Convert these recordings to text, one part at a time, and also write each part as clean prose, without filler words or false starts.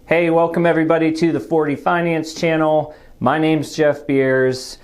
Hey, welcome everybody to the 40 Finance channel. My name's Jeff Beers.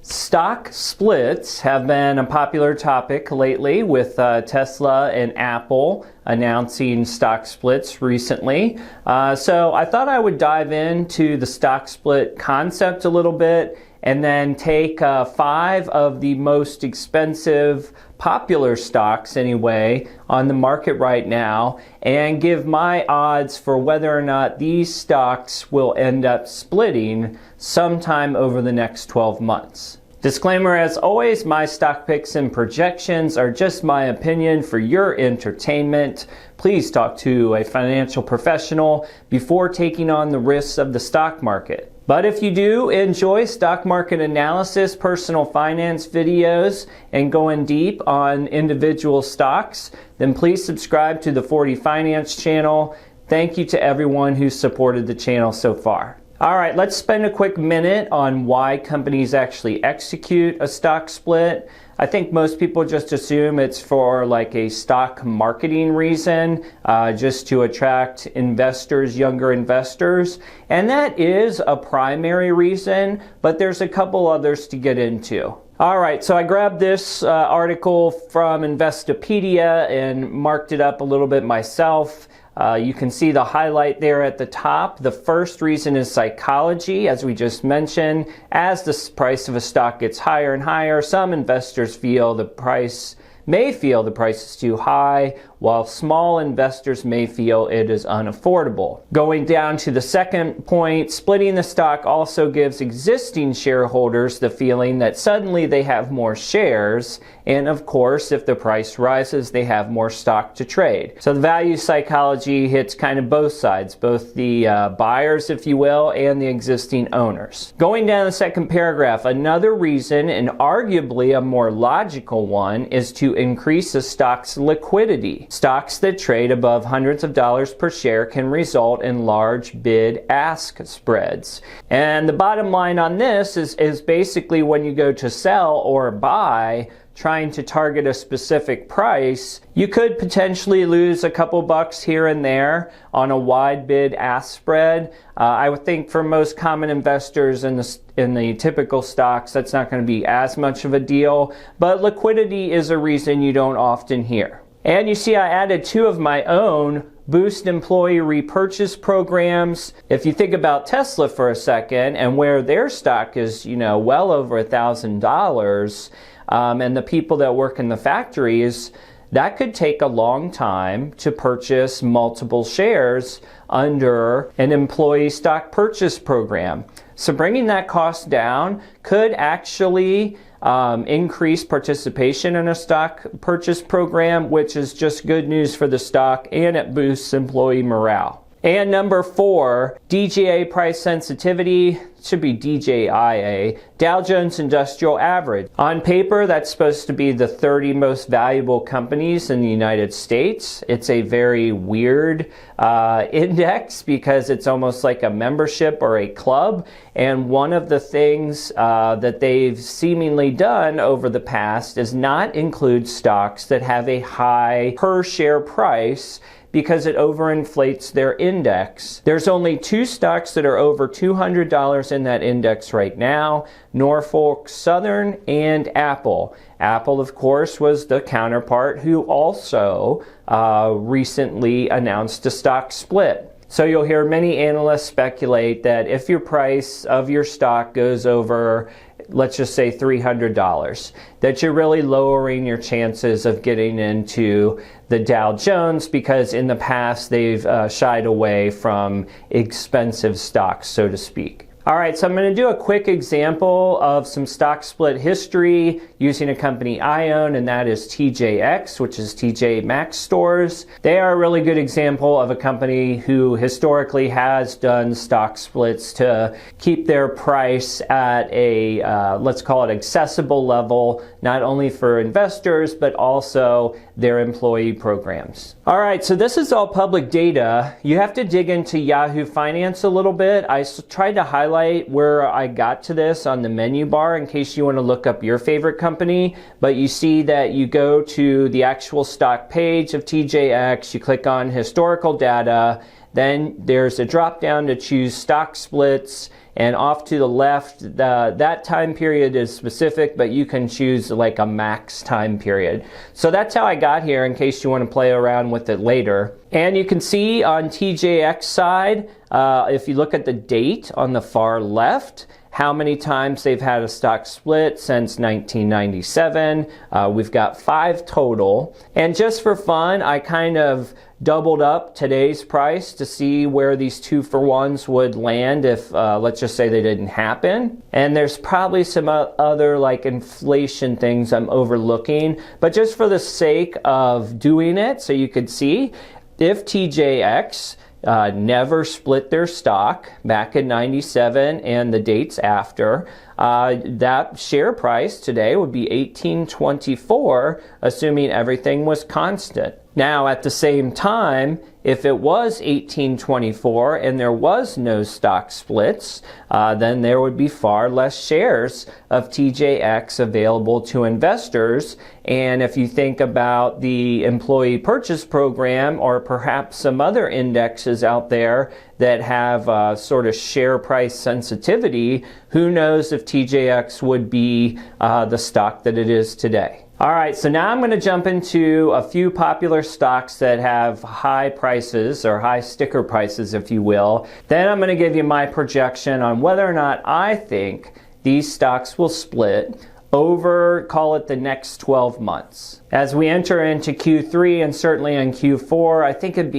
Stock splits have been a popular topic lately with Tesla and Apple announcing stock splits recently. So I thought I would dive into the stock split concept a little bit and then take 5 of the most expensive popular stocks anyway on the market right now and give my odds for whether or not these stocks will end up splitting sometime over the next 12 months. Disclaimer, as always, my stock picks and projections are just my opinion for your entertainment. Please talk to a financial professional before taking on the risks of the stock market. But if you do enjoy stock market analysis, personal finance videos, and going deep on individual stocks, then please subscribe to the 40 Finance channel. Thank you to everyone who's supported the channel so far. All right, let's spend a quick minute on why companies actually execute a stock split. I think most people just assume it's for like a stock marketing reason, just to attract investors, younger investors. And that is a primary reason, but there's a couple others to get into. All right, so I grabbed this article from Investopedia and marked it up a little bit myself. You can see the highlight there at the top. The first reason is psychology, as we just mentioned. As the price of a stock gets higher and higher, some investors may feel the price is too high, while small investors may feel it is unaffordable. Going down to the second point, splitting the stock also gives existing shareholders the feeling that suddenly they have more shares, and of course, if the price rises, they have more stock to trade. So the value psychology hits kind of both sides, both the buyers, if you will, and the existing owners. Going down the second paragraph, another reason, and arguably a more logical one, is to increase a stock's liquidity. Stocks that trade above hundreds of dollars per share can result in large bid-ask spreads. And the bottom line on this is basically when you go to sell or buy, trying to target a specific price, you could potentially lose a couple bucks here and there on a wide bid-ask spread. I would think for most common investors in the typical stocks, that's not going to be as much of a deal, but liquidity is a reason you don't often hear. And you see I added 2 of my own boost employee repurchase programs. If you think about Tesla for a second and where their stock is, well over $1,000, and the people that work in the factories, that could take a long time to purchase multiple shares under an employee stock purchase program. So bringing that cost down could actually increase participation in a stock purchase program, which is just good news for the stock, and it boosts employee morale. And number 4, DJA price sensitivity, should be DJIA, Dow Jones Industrial Average. On paper, that's supposed to be the 30 most valuable companies in the United States. It's a very weird index because it's almost like a membership or a club. And one of the things that they've seemingly done over the past is not include stocks that have a high per share price, because it overinflates their index. There's only 2 stocks that are over $200 in that index right now: Norfolk Southern and Apple. Apple, of course, was the counterpart who also recently announced a stock split. So you'll hear many analysts speculate that if your price of your stock goes over, let's just say $300, that you're really lowering your chances of getting into the Dow Jones, because in the past they've shied away from expensive stocks, so to speak. All right, so I'm going to do a quick example of some stock split history using a company I own, and that is TJX, which is TJ Maxx stores. They are a really good example of a company who historically has done stock splits to keep their price at a, let's call it accessible level, not only for investors, but also their employee programs. All right, so this is all public data. You have to dig into Yahoo Finance a little bit. I tried to highlight where I got to this on the menu bar in case you want to look up your favorite company, but you see that you go to the actual stock page of TJX, you click on historical data, Then there's a drop down to choose stock splits, and off to the left, that time period is specific, but you can choose like a max time period. So that's how I got here in case you want to play around with it later. And you can see on TJX side, if you look at the date on the far left, how many times they've had a stock split since 1997. We've got 5 total. And just for fun, I kind of doubled up today's price to see where these 2-for-1s would land if, let's just say they didn't happen. And there's probably some other like inflation things I'm overlooking, but just for the sake of doing it so you could see, if TJX never split their stock back in 97 and the dates after, that share price today would be $18.24, assuming everything was constant. Now, at the same time, if it was $18.24 and there was no stock splits, then there would be far less shares of TJX available to investors. And if you think about the employee purchase program or perhaps some other indexes out there that have sort of share price sensitivity, who knows if TJX would be the stock that it is today. All right, so now I'm going to jump into a few popular stocks that have high prices or high sticker prices, if you will. Then I'm going to give you my projection on whether or not I think these stocks will split over, call it the next 12 months. As we enter into Q3 and certainly in Q4, I think it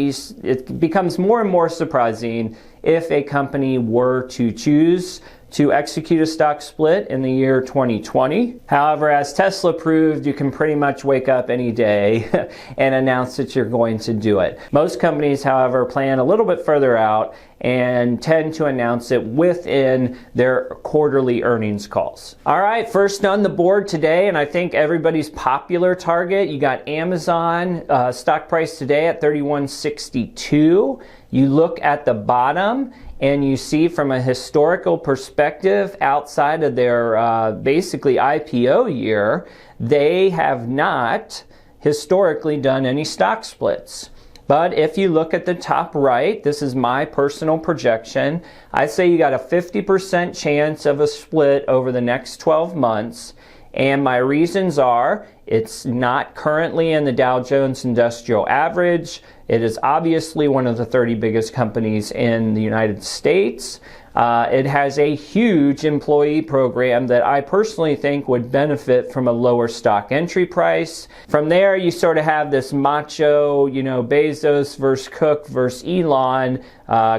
becomes more and more surprising if a company were to choose to execute a stock split in the year 2020. However, as Tesla proved, you can pretty much wake up any day and announce that you're going to do it. Most companies, however, plan a little bit further out and tend to announce it within their quarterly earnings calls. All right, first on the board today, and I think everybody's popular target, you got Amazon, stock price today at $31.62. You look at the bottom and you see from a historical perspective, outside of their basically IPO year, they have not historically done any stock splits. But if you look at the top right, this is my personal projection, I say you got a 50% chance of a split over the next 12 months. And my reasons are, it's not currently in the Dow Jones Industrial Average. It is obviously one of the 30 biggest companies in the United States. It has a huge employee program that I personally think would benefit from a lower stock entry price. From there, you sort of have this macho, Bezos versus Cook versus Elon.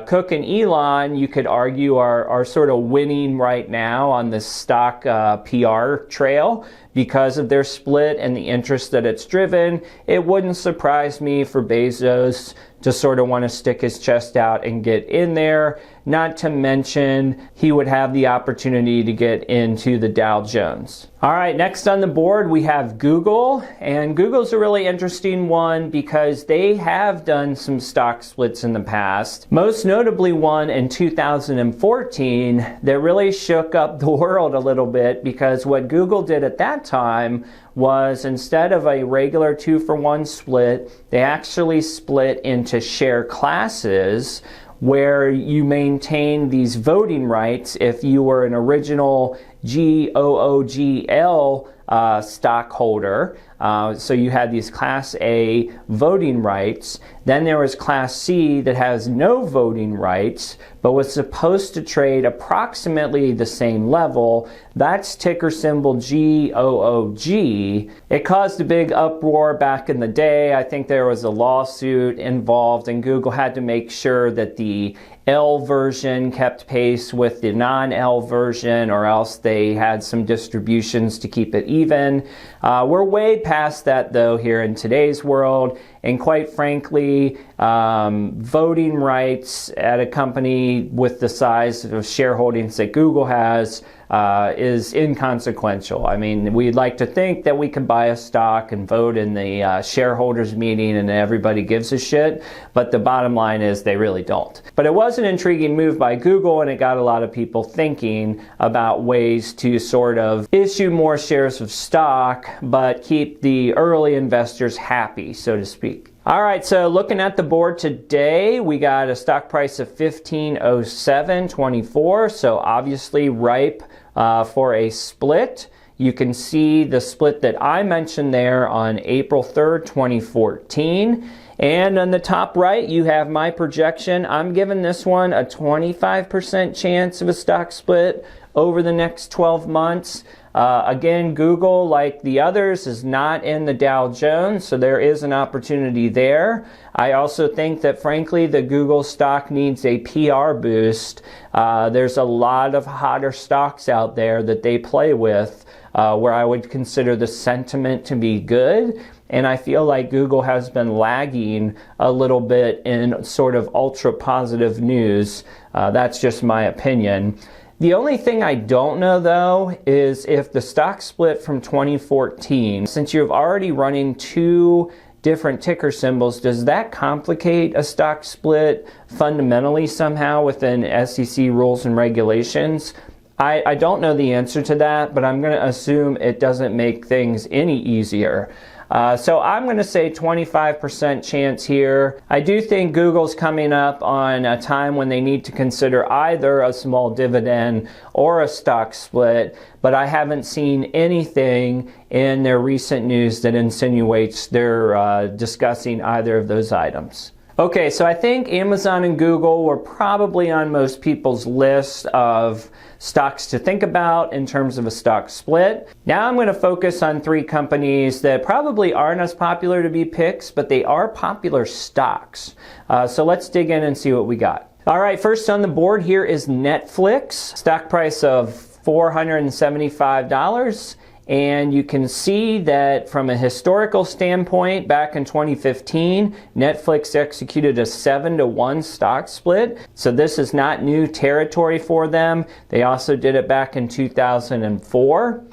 Cook and Elon, you could argue, are sort of winning right now on this stock PR trail because of their split and the interest that it's driven. It wouldn't surprise me for Bezos to sort of want to stick his chest out and get in there. Not to mention, he would have the opportunity to get into the Dow Jones. All right, next on the board, we have Google. And Google's a really interesting one because they have done some stock splits in the past. Most notably one in 2014 that really shook up the world a little bit, because what Google did at that time was, instead of a regular 2-for-1 split, they actually split into share classes where you maintain these voting rights if you were an original GOOGL stockholder. So you had these Class A voting rights. Then there was Class C that has no voting rights, but was supposed to trade approximately the same level. That's ticker symbol GOOG. It caused a big uproar back in the day. I think there was a lawsuit involved, and Google had to make sure that the L version kept pace with the non-L version, or else they had some distributions to keep it even. We're way past that, though, here in today's world. And quite frankly, voting rights at a company with the size of shareholdings that Google has is inconsequential. I mean, we'd like to think that we can buy a stock and vote in the shareholders meeting and everybody gives a shit, but the bottom line is they really don't. But it was an intriguing move by Google, and it got a lot of people thinking about ways to sort of issue more shares of stock, but keep the early investors happy, so to speak. All right, so looking at the board today, we got a stock price of $15.0724, so obviously ripe for a split. You can see the split that I mentioned there on April 3rd, 2014. And on the top right, you have my projection. I'm giving this one a 25% chance of a stock split over the next 12 months. Again, Google, like the others, is not in the Dow Jones, so there is an opportunity there. I also think that, frankly, the Google stock needs a PR boost. There's a lot of hotter stocks out there that they play with where I would consider the sentiment to be good. And I feel like Google has been lagging a little bit in sort of ultra positive news. That's just my opinion. The only thing I don't know, though, is if the stock split from 2014, since you've already running two different ticker symbols, does that complicate a stock split fundamentally somehow within SEC rules and regulations? I don't know the answer to that, but I'm going to assume it doesn't make things any easier. So I'm going to say 25% chance here. I do think Google's coming up on a time when they need to consider either a small dividend or a stock split, but I haven't seen anything in their recent news that insinuates they're discussing either of those items. Okay, so I think Amazon and Google were probably on most people's list of stocks to think about in terms of a stock split. Now I'm going to focus on three companies that probably aren't as popular to be picks, but they are popular stocks. So let's dig in and see what we got. All right, first on the board here is Netflix, stock price of $475. And you can see that from a historical standpoint, back in 2015, Netflix executed a 7-to-1 stock split. So this is not new territory for them. They also did it back in 2004.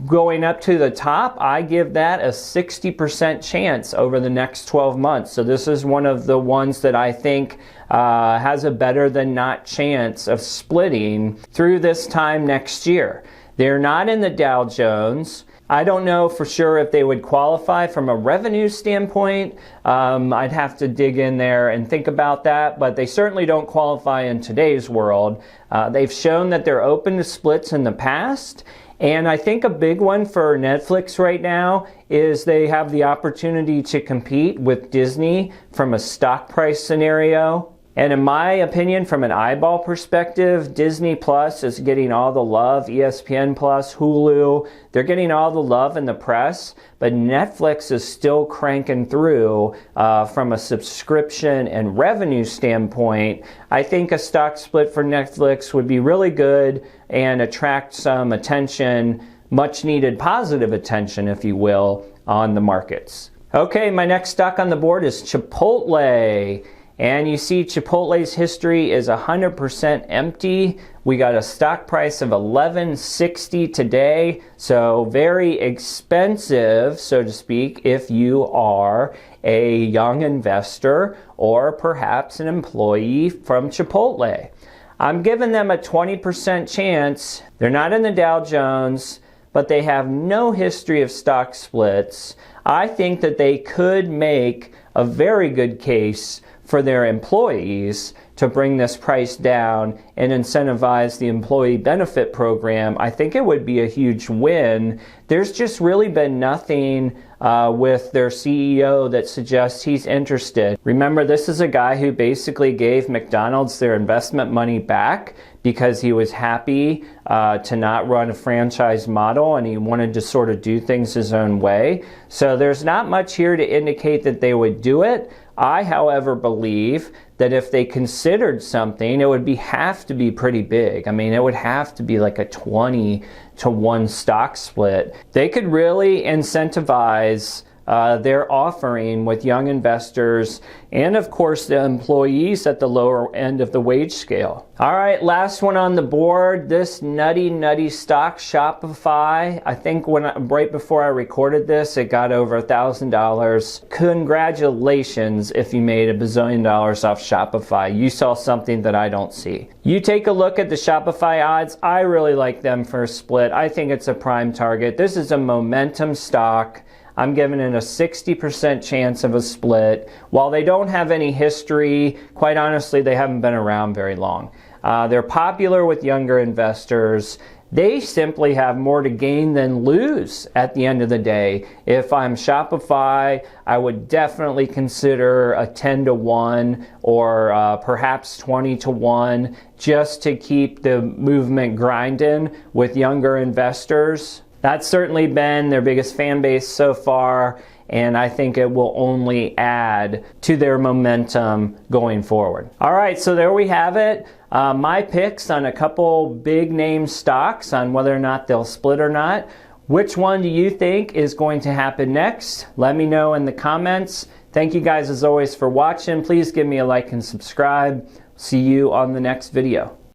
Going up to the top, I give that a 60% chance over the next 12 months. So this is one of the ones that I think has a better than not chance of splitting through this time next year. They're not in the Dow Jones. I don't know for sure if they would qualify from a revenue standpoint. I'd have to dig in there and think about that, but they certainly don't qualify in today's world. They've shown that they're open to splits in the past, and I think a big one for Netflix right now is they have the opportunity to compete with Disney from a stock price scenario. And in my opinion, from an eyeball perspective, Disney Plus is getting all the love, ESPN Plus, Hulu, they're getting all the love in the press, but Netflix is still cranking through from a subscription and revenue standpoint. I think a stock split for Netflix would be really good and attract some attention, much needed positive attention, if you will, on the markets. Okay, my next stock on the board is Chipotle. And you see Chipotle's history is 100% empty. We got a stock price of $11.60 today, so very expensive, so to speak, if you are a young investor or perhaps an employee from Chipotle. I'm giving them a 20% chance. They're not in the Dow Jones, but they have no history of stock splits. I think that they could make a very good case for their employees to bring this price down and incentivize the employee benefit program. I think it would be a huge win. There's just really been nothing with their CEO that suggests he's interested. Remember, this is a guy who basically gave McDonald's their investment money back because he was happy to not run a franchise model and he wanted to sort of do things his own way. So there's not much here to indicate that they would do it. I, however, believe that if they considered something, it would have to be pretty big. I mean, it would have to be like a 20-to-1 stock split. They could really incentivize their offering with young investors and, of course, the employees at the lower end of the wage scale. All right, last one on the board, this nutty stock, Shopify. I think right before I recorded this, it got over $1,000. Congratulations if you made $1 bazillion off Shopify. You saw something that I don't see. You take a look at the Shopify odds. I really like them for a split. I think it's a prime target. This is a momentum stock. I'm giving it a 60% chance of a split. While they don't have any history, quite honestly, they haven't been around very long. They're popular with younger investors. They simply have more to gain than lose at the end of the day. If I'm Shopify, I would definitely consider a 10-to-1 or perhaps 20-to-1 just to keep the movement grinding with younger investors. That's certainly been their biggest fan base so far, and I think it will only add to their momentum going forward. All right, so there we have it. My picks on a couple big name stocks on whether or not they'll split or not. Which one do you think is going to happen next? Let me know in the comments. Thank you guys as always for watching. Please give me a like and subscribe. See you on the next video.